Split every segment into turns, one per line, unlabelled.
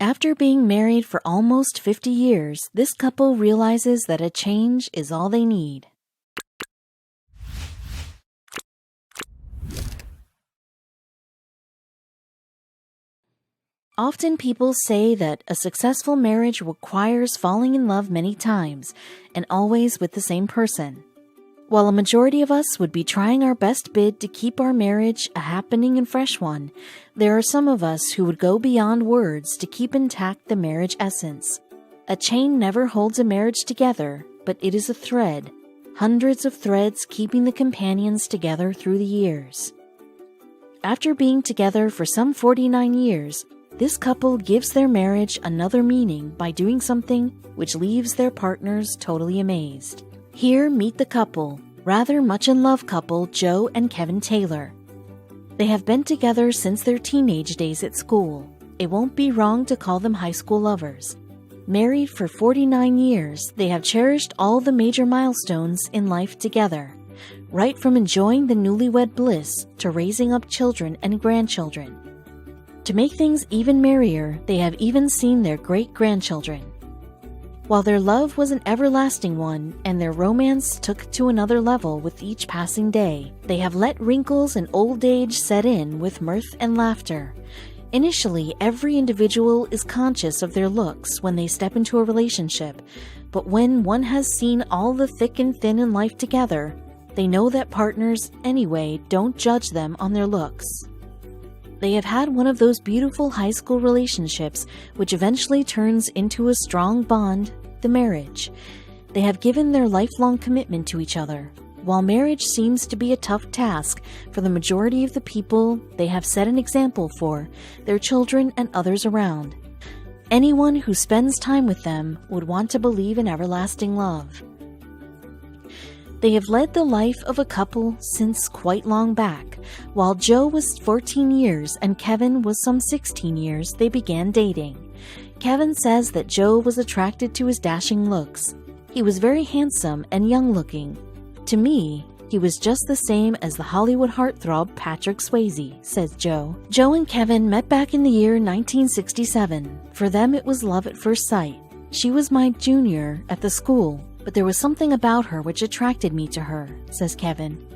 After being married for almost 50 years, this couple realizes that a change is all they need. Often people say that a successful marriage requires falling in love many times and always with the same person. While a majority of us would be trying our best bid to keep our marriage a happening and fresh one, there are some of us who would go beyond words to keep intact the marriage essence. A chain never holds a marriage together, but it is a thread, hundreds of threads keeping the companions together through the years. After being together for some 49 years, this couple gives their marriage another meaning by doing something which leaves their partners totally amazed. Here, meet the couple, rather much in love couple Joe and Kevin Taylor. They have been together since their teenage days at school. It won't be wrong to call them high school lovers. Married for 49 years, they have cherished all the major milestones in life together, right from enjoying the newlywed bliss to raising up children and grandchildren. To make things even merrier, they have even seen their great-grandchildren. While their love was an everlasting one and their romance took to another level with each passing day, they have let wrinkles and old age set in with mirth and laughter. Initially, every individual is conscious of their looks when they step into a relationship, but when one has seen all the thick and thin in life together, they know that partners, anyway, don't judge them on their looks. They have had one of those beautiful high school relationships which eventually turns into a strong bond, the marriage. They have given their lifelong commitment to each other. While marriage seems to be a tough task for the majority of the people they have set an example for, their children and others around. Anyone who spends time with them would want to believe in everlasting love. They have led the life of a couple since quite long back. While Joe was 14 years and Kevin was some 16 years, they began dating. Kevin says that Joe was attracted to his dashing looks. He was very handsome and young-looking. To me, he was just the same as the Hollywood heartthrob Patrick Swayze, says Joe. Joe and Kevin met back in the year 1967. For them, it was love at first sight. She was my junior at the school, but there was something about her which attracted me to her, says Kevin.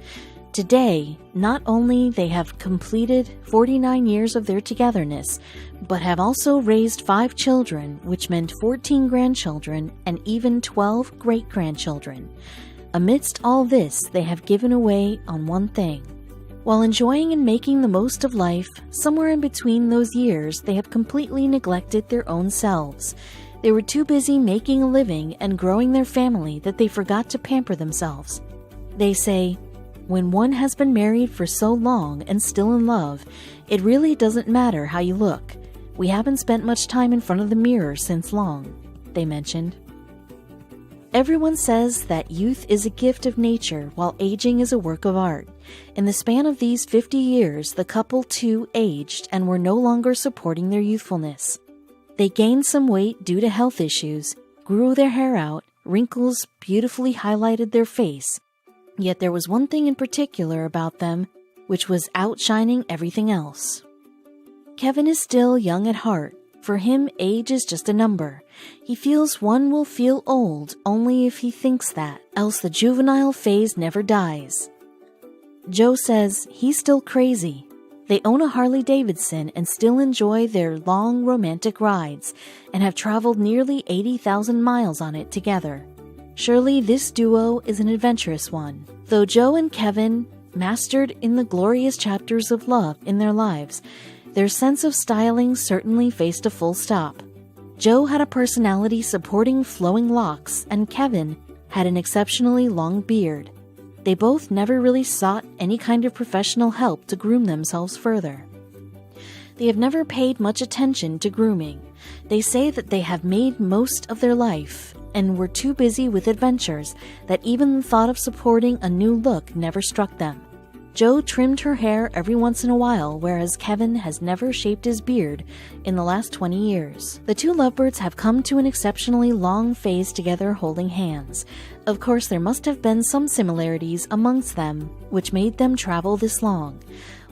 Today, not only they have completed 49 years of their togetherness, but have also raised 5 children, which meant 14 grandchildren and even 12 great-grandchildren. Amidst all this, they have given away on one thing. While enjoying and making the most of life, somewhere in between those years, they have completely neglected their own selves. They were too busy making a living and growing their family that they forgot to pamper themselves. They say, when one has been married for so long and still in love, it really doesn't matter how you look. We haven't spent much time in front of the mirror since long, they mentioned. Everyone says that youth is a gift of nature while aging is a work of art. In the span of these 50 years, the couple too aged and were no longer supporting their youthfulness. They gained some weight due to health issues, grew their hair out, wrinkles beautifully highlighted their face. Yet there was one thing in particular about them which was outshining everything else. Kevin is still young at heart. For him, age is just a number. He feels one will feel old only if he thinks that, else the juvenile phase never dies. Joe says he's still crazy. They own a Harley-Davidson and still enjoy their long romantic rides and have traveled nearly 80,000 miles on it together. Surely this duo is an adventurous one. Though Joe and Kevin mastered in the glorious chapters of love in their lives, their sense of styling certainly faced a full stop. Joe had a personality supporting flowing locks, and Kevin had an exceptionally long beard. They both never really sought any kind of professional help to groom themselves further. They have never paid much attention to grooming. They say that they have made most of their life and were too busy with adventures that even the thought of supporting a new look never struck them. Joe trimmed her hair every once in a while, whereas Kevin has never shaped his beard in the last 20 years. The two lovebirds have come to an exceptionally long phase together holding hands. Of course, there must have been some similarities amongst them which made them travel this long.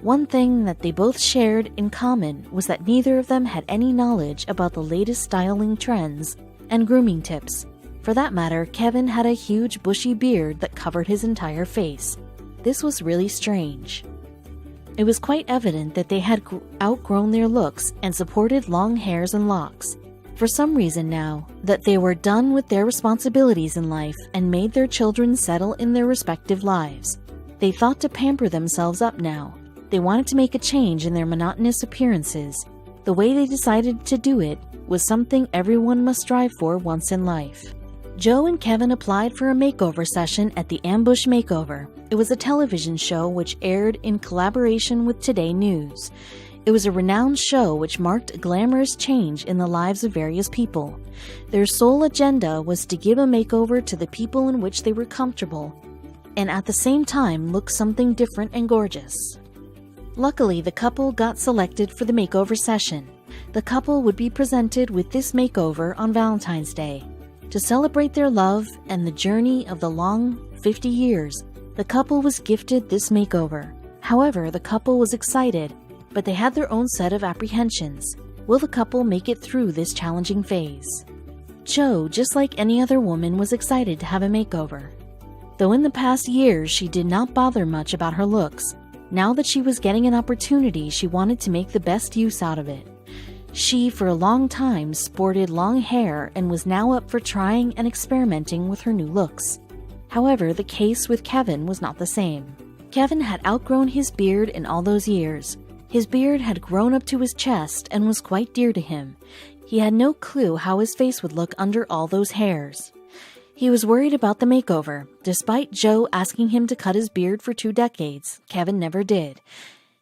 One thing that they both shared in common was that neither of them had any knowledge about the latest styling trends and grooming tips. For that matter, Kevin had a huge bushy beard that covered his entire face. This was really strange. It was quite evident that they had outgrown their looks and supported long hairs and locks. For some reason now, that they were done with their responsibilities in life and made their children settle in their respective lives. They thought to pamper themselves up now. They wanted to make a change in their monotonous appearances. The way they decided to do it was something everyone must strive for once in life. Joe and Kevin applied for a makeover session at the Ambush Makeover. It was a television show which aired in collaboration with Today News. It was a renowned show which marked a glamorous change in the lives of various people. Their sole agenda was to give a makeover to the people in which they were comfortable, and at the same time look something different and gorgeous. Luckily, the couple got selected for the makeover session. The couple would be presented with this makeover on Valentine's Day. To celebrate their love and the journey of the long 50 years, the couple was gifted this makeover. However, the couple was excited, but they had their own set of apprehensions. Will the couple make it through this challenging phase? Jo, just like any other woman, was excited to have a makeover. Though in the past years she did not bother much about her looks, now that she was getting an opportunity, she wanted to make the best use out of it. She, for a long time, sported long hair and was now up for trying and experimenting with her new looks. However, the case with Kevin was not the same. Kevin had outgrown his beard in all those years. His beard had grown up to his chest and was quite dear to him. He had no clue how his face would look under all those hairs. He was worried about the makeover. Despite Joe asking him to cut his beard for 2 decades, Kevin never did.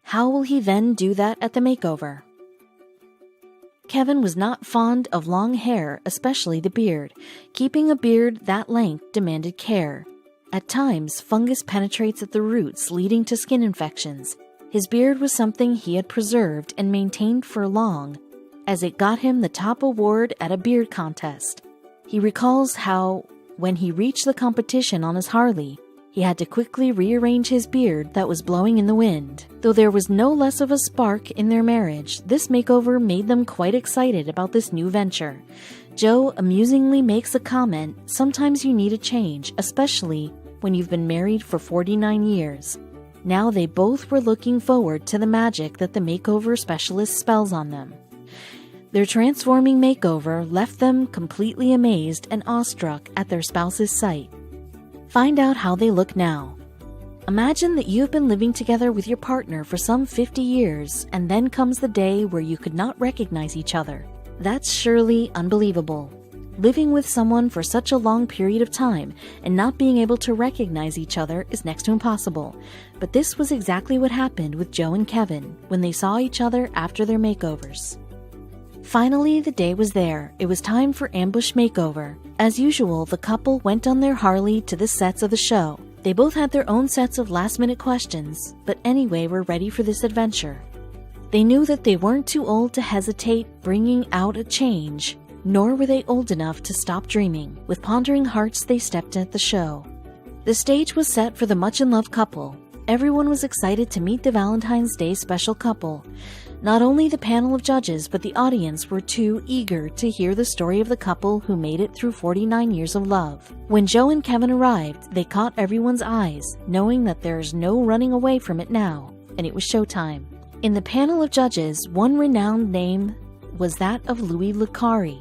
How will he then do that at the makeover? Kevin was not fond of long hair, especially the beard. Keeping a beard that length demanded care. At times, fungus penetrates at the roots, leading to skin infections. His beard was something he had preserved and maintained for long, as it got him the top award at a beard contest. He recalls how, when he reached the competition on his Harley, he had to quickly rearrange his beard that was blowing in the wind. Though there was no less of a spark in their marriage, this makeover made them quite excited about this new venture. Joe amusingly makes a comment, "Sometimes you need a change, especially when you've been married for 49 years. Now they both were looking forward to the magic that the makeover specialist spells on them. Their transforming makeover left them completely amazed and awestruck at their spouse's sight. Find out how they look now. Imagine that you've been living together with your partner for some 50 years, and then comes the day where you could not recognize each other. That's surely unbelievable. Living with someone for such a long period of time and not being able to recognize each other is next to impossible. But this was exactly what happened with Joe and Kevin when they saw each other after their makeovers. Finally, the day was there. It was time for Ambush Makeover. As usual, the couple went on their Harley to the sets of the show. They both had their own sets of last-minute questions, but anyway were ready for this adventure. They knew that they weren't too old to hesitate bringing out a change, nor were they old enough to stop dreaming. With pondering hearts, they stepped at the show. The stage was set for the much-in-love couple. Everyone was excited to meet the Valentine's Day special couple. Not only the panel of judges, but the audience were too eager to hear the story of the couple who made it through 49 years of love. When Joe and Kevin arrived, they caught everyone's eyes, knowing that there's no running away from it now, and it was showtime. In the panel of judges, one renowned name was that of Louis Licari.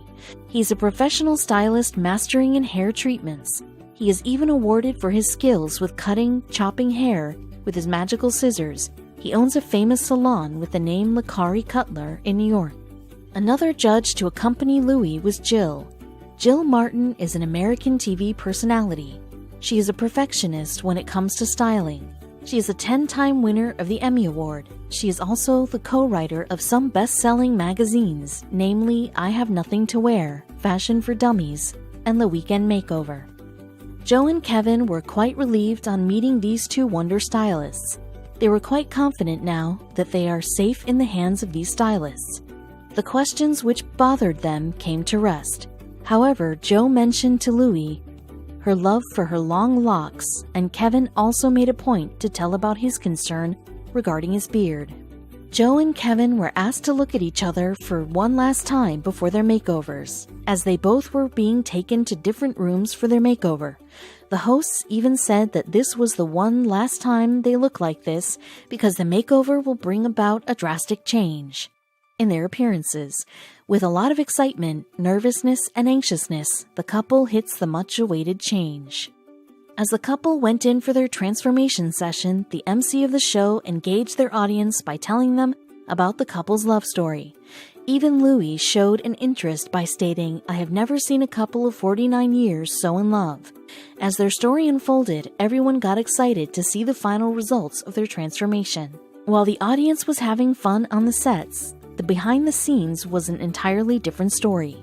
He's a professional stylist mastering in hair treatments. He is even awarded for his skills with cutting, chopping hair with his magical scissors. He owns a famous salon with the name Licari Cutler in New York. Another judge to accompany Louis was Jill. Jill Martin is an American TV personality. She is a perfectionist when it comes to styling. She is a 10-time winner of the Emmy Award. She is also the co-writer of some best-selling magazines, namely I Have Nothing to Wear, Fashion for Dummies, and The Weekend Makeover. Joe and Kevin were quite relieved on meeting these two wonder stylists. They were quite confident now that they are safe in the hands of these stylists. The questions which bothered them came to rest. However, Joe mentioned to Louis her love for her long locks, and Kevin also made a point to tell about his concern regarding his beard. Joe and Kevin were asked to look at each other for one last time before their makeovers, as they both were being taken to different rooms for their makeover. The hosts even said that this was the one last time they look like this because the makeover will bring about a drastic change in their appearances. With a lot of excitement, nervousness, and anxiousness, the couple hits the much-awaited change. As the couple went in for their transformation session, the MC of the show engaged their audience by telling them about the couple's love story. Even Louis showed an interest by stating, "I have never seen a couple of 49 years so in love." As their story unfolded, everyone got excited to see the final results of their transformation. While the audience was having fun on the sets, the behind the scenes was an entirely different story.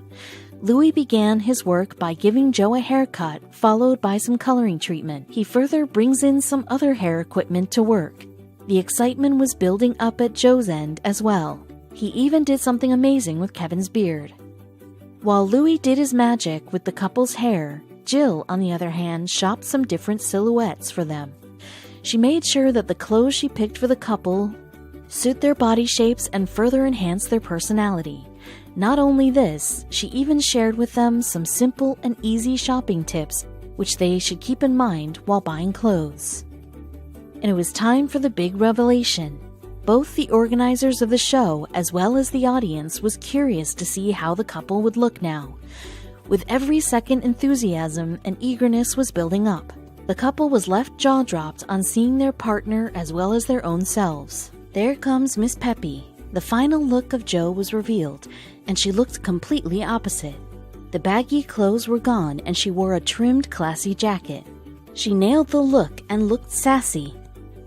Louis began his work by giving Joe a haircut, followed by some coloring treatment. He further brings in some other hair equipment to work. The excitement was building up at Joe's end as well. He even did something amazing with Kevin's beard. While Louis did his magic with the couple's hair, Jill, on the other hand, shopped some different silhouettes for them. She made sure that the clothes she picked for the couple suit their body shapes and further enhance their personality. Not only this, she even shared with them some simple and easy shopping tips which they should keep in mind while buying clothes. And it was time for the big revelation. Both the organizers of the show as well as the audience was curious to see how the couple would look now. With every second, enthusiasm and eagerness was building up. The couple was left jaw-dropped on seeing their partner as well as their own selves. There comes Miss Peppy. The final look of Joe was revealed, and she looked completely opposite. The baggy clothes were gone, and she wore a trimmed, classy jacket. She nailed the look and looked sassy.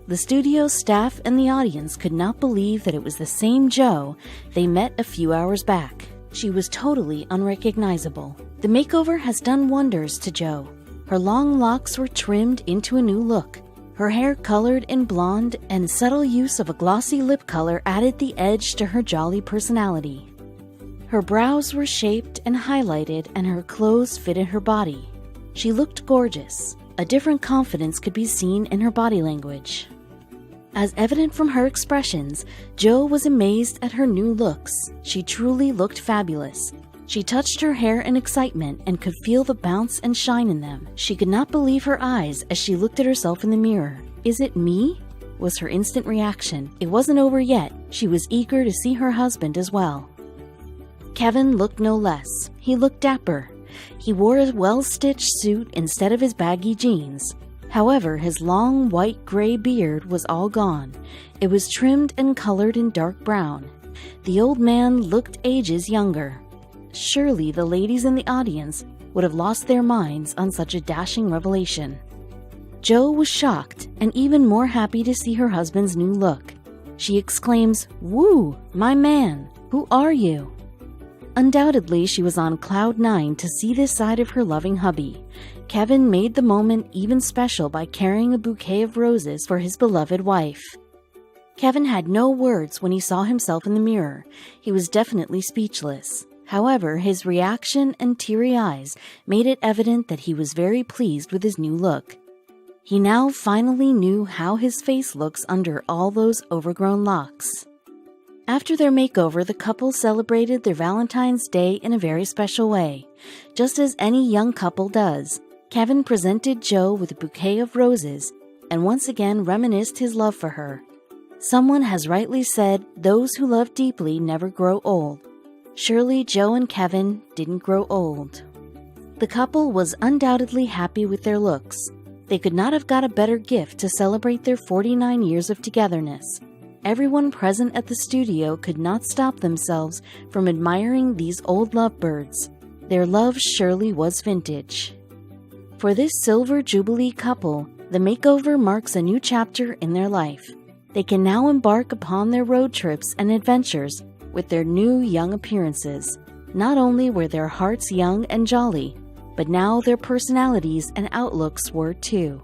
The studio staff and the audience could not believe that it was the same Joe they met a few hours back. She was totally unrecognizable. The makeover has done wonders to Joe. Her long locks were trimmed into a new look. Her hair colored in blonde, and subtle use of a glossy lip color added the edge to her jolly personality. Her brows were shaped and highlighted, and her clothes fitted her body. She looked gorgeous. A different confidence could be seen in her body language. As evident from her expressions, Joe was amazed at her new looks. She truly looked fabulous. She touched her hair in excitement and could feel the bounce and shine in them. She could not believe her eyes as she looked at herself in the mirror. "Is it me?" was her instant reaction. It wasn't over yet. She was eager to see her husband as well. Kevin looked no less. He looked dapper. He wore a well-stitched suit instead of his baggy jeans. However, his long white-gray beard was all gone. It was trimmed and colored in dark brown. The old man looked ages younger. Surely the ladies in the audience would have lost their minds on such a dashing revelation. Joe was shocked and even more happy to see her husband's new look. She exclaims, "Woo, my man, who are you?" Undoubtedly, she was on cloud nine to see this side of her loving hubby. Kevin made the moment even special by carrying a bouquet of roses for his beloved wife. Kevin had no words when he saw himself in the mirror. He was definitely speechless. However, his reaction and teary eyes made it evident that he was very pleased with his new look. He now finally knew how his face looks under all those overgrown locks. After their makeover, the couple celebrated their Valentine's Day in a very special way. Just as any young couple does, Kevin presented Joe with a bouquet of roses and once again reminisced his love for her. Someone has rightly said, "Those who love deeply never grow old." Surely Joe and Kevin didn't grow old. The couple was undoubtedly happy with their looks. They could not have got a better gift to celebrate their 49 years of togetherness. Everyone present at the studio could not stop themselves from admiring these old lovebirds. Their love surely was vintage. For this Silver Jubilee couple, the makeover marks a new chapter in their life. They can now embark upon their road trips and adventures with their new young appearances. Not only were their hearts young and jolly, but now their personalities and outlooks were too.